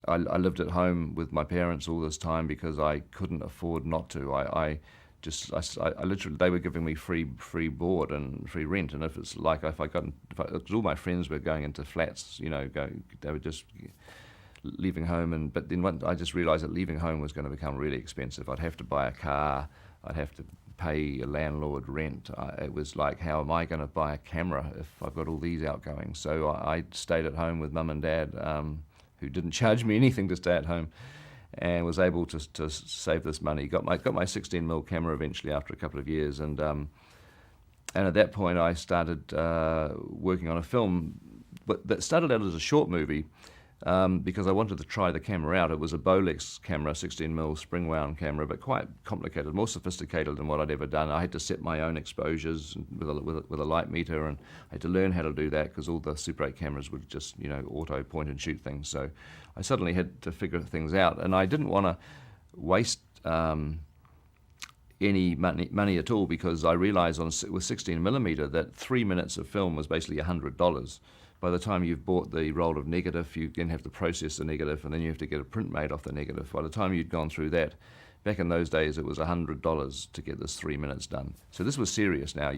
I lived at home with my parents all this time because I couldn't afford not to. I literally, they were giving me free board and free rent, and because all my friends were going into flats, they were just leaving home, but then I just realised that leaving home was going to become really expensive. I'd have to buy a car, I'd have to pay a landlord rent. It was like, how am I going to buy a camera if I've got all these outgoings? So I stayed at home with mum and dad, who didn't charge me anything to stay at home, and was able to save this money. Got my 16mm camera eventually after a couple of years, and at that point I started working on a film, but that started out as a short movie. Because I wanted to try the camera out. It was a Bolex camera, 16mm spring wound camera, but quite complicated, more sophisticated than what I'd ever done. I had to set my own exposures with a light meter, and I had to learn how to do that because all the Super 8 cameras would just auto point and shoot things. So I suddenly had to figure things out, and I didn't want to waste any money at all, because I realized with 16mm that 3 minutes of film was basically $100. By the time you've bought the roll of negative, you then have to process the negative, and then you have to get a print made off the negative. By the time you'd gone through that, back in those days, it was $100 to get this 3 minutes done. So this was serious now.